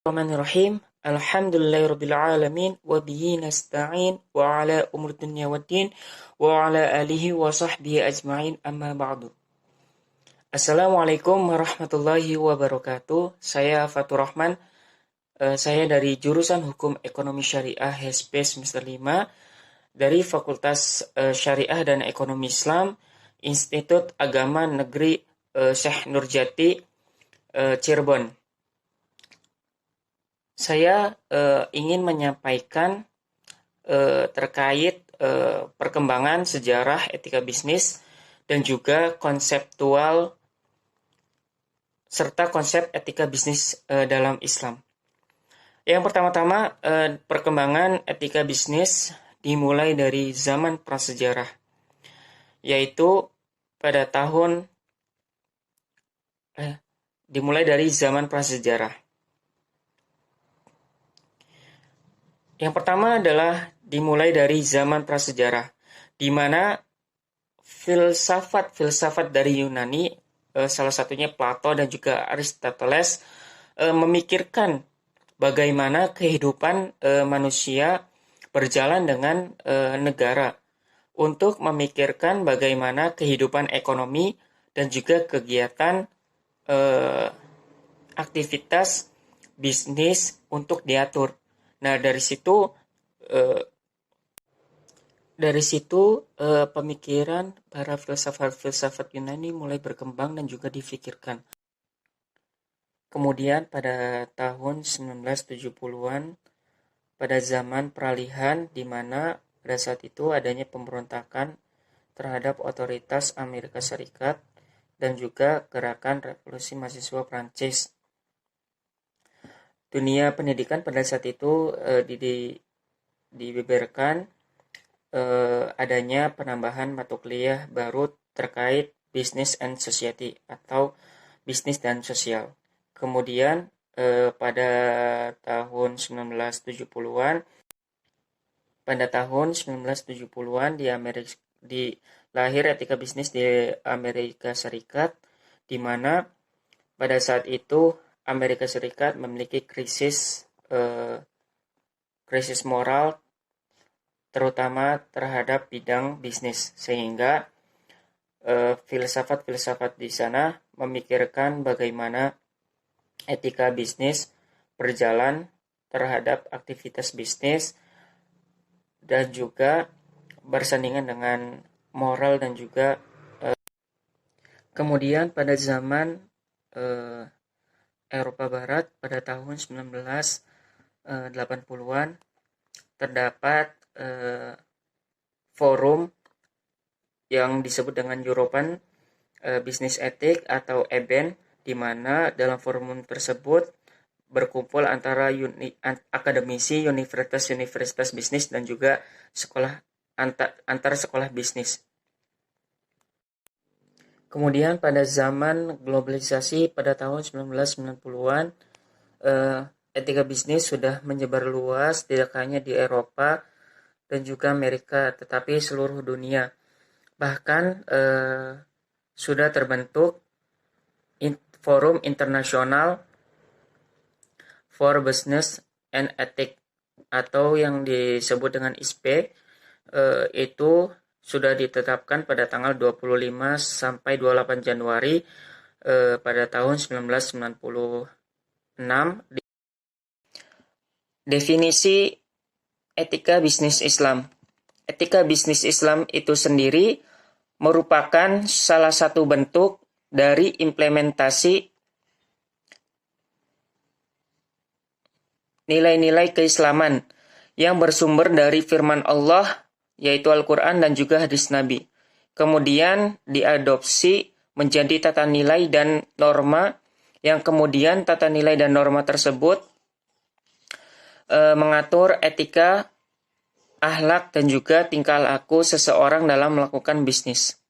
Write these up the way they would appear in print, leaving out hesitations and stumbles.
Bismillahirrahmanirrahim. Alhamdulillahirabbil alamin wa bihi nasta'in wa ala umur dunya waddin wa ala alihi wa sahbihi ajma'in amma ba'du. Assalamualaikum warahmatullahi wabarakatuh. Saya Fatur Rahman. Saya dari jurusan Hukum Ekonomi Syariah HSP semester 5 dari Fakultas Syariah dan Ekonomi Islam Institut Agama Negeri Syekh Nurjati Cirebon. Saya ingin menyampaikan terkait perkembangan sejarah etika bisnis dan juga konseptual serta konsep etika bisnis dalam Islam. Yang pertama-tama, perkembangan etika bisnis dimulai dari zaman prasejarah, yaitu pada dimulai dari zaman prasejarah. Yang pertama adalah dimulai dari zaman prasejarah, di mana filsafat dari Yunani, salah satunya Plato dan juga Aristoteles, memikirkan bagaimana kehidupan manusia berjalan dengan negara, untuk memikirkan bagaimana kehidupan ekonomi dan juga kegiatan aktivitas bisnis untuk diatur. Nah, dari situ pemikiran para filsafat Yunani mulai berkembang dan juga difikirkan. Kemudian pada tahun 1970-an, pada zaman peralihan, di mana pada saat itu adanya pemberontakan terhadap otoritas Amerika Serikat dan juga gerakan revolusi mahasiswa Prancis. Dunia pendidikan pada saat itu dibeberkan adanya penambahan mata kuliah baru terkait Business and Society atau bisnis dan sosial. Kemudian pada tahun 1970-an lahir etika bisnis di Amerika Serikat, di mana pada saat itu Amerika Serikat memiliki krisis moral, terutama terhadap bidang bisnis, sehingga filsafat di sana memikirkan bagaimana etika bisnis berjalan terhadap aktivitas bisnis dan juga bersandingan dengan moral dan juga kemudian pada zaman Eropa Barat pada tahun 1980-an terdapat forum yang disebut dengan European Business Ethics atau EBEN, di mana dalam forum tersebut berkumpul antara akademisi universitas bisnis dan juga antar sekolah bisnis. Kemudian pada zaman globalisasi pada tahun 1990-an, etika bisnis sudah menyebar luas tidak hanya di Eropa dan juga Amerika, tetapi seluruh dunia. Bahkan sudah terbentuk forum internasional for Business and Ethics atau yang disebut dengan ISPE, itu sudah ditetapkan pada tanggal 25 sampai 28 Januari pada tahun 1996. Definisi etika bisnis Islam. Etika bisnis Islam itu sendiri merupakan salah satu bentuk dari implementasi nilai-nilai keislaman yang bersumber dari firman Allah, yaitu Al-Quran dan juga hadis Nabi. Kemudian diadopsi menjadi tata nilai dan norma, yang kemudian tata nilai dan norma tersebut mengatur etika, akhlak, dan juga tingkah laku seseorang dalam melakukan bisnis.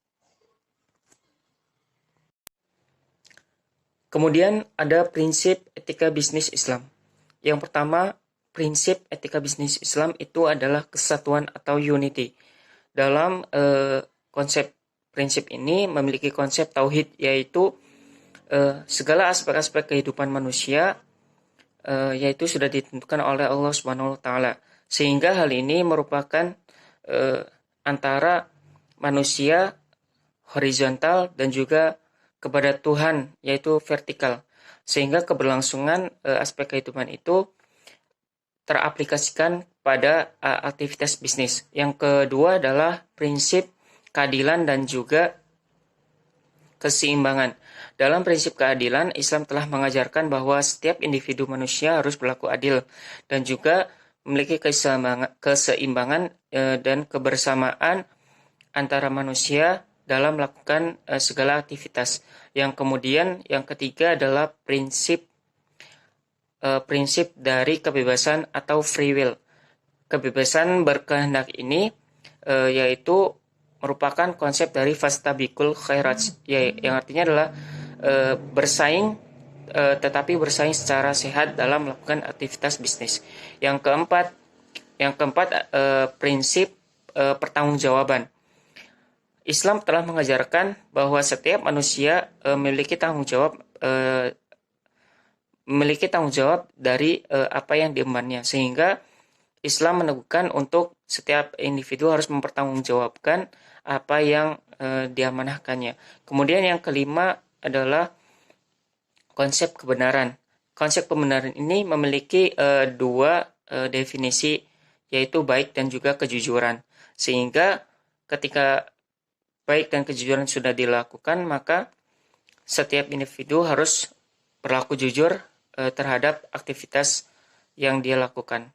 Kemudian ada prinsip etika bisnis Islam. Yang pertama, prinsip etika bisnis Islam itu adalah kesatuan atau unity. Dalam konsep prinsip ini memiliki konsep tauhid, yaitu segala aspek-aspek kehidupan manusia yaitu sudah ditentukan oleh Allah Subhanahu wa taala. Sehingga hal ini merupakan antara manusia horizontal dan juga kepada Tuhan, yaitu vertikal. Sehingga keberlangsungan aspek kehidupan itu teraplikasikan pada aktivitas bisnis. Yang kedua adalah prinsip keadilan dan juga keseimbangan. Dalam prinsip keadilan, Islam telah mengajarkan bahwa setiap individu manusia harus berlaku adil dan juga memiliki keseimbangan dan kebersamaan antara manusia dalam melakukan segala aktivitas. Yang kemudian yang ketiga adalah prinsip dari kebebasan atau free will. Kebebasan berkehendak ini yaitu merupakan konsep dari fastabiqul khairat, yang artinya adalah bersaing, tetapi bersaing secara sehat dalam melakukan aktivitas bisnis. Yang keempat prinsip pertanggungjawaban. Islam telah mengajarkan bahwa setiap manusia memiliki tanggung jawab dari apa yang diembannya, sehingga Islam meneguhkan untuk setiap individu harus mempertanggungjawabkan apa yang diamanahkannya. Kemudian yang kelima adalah konsep kebenaran. Konsep kebenaran ini memiliki dua definisi, yaitu baik dan juga kejujuran. Sehingga ketika baik dan kejujuran sudah dilakukan, maka setiap individu harus berlaku jujur terhadap aktivitas yang dia lakukan.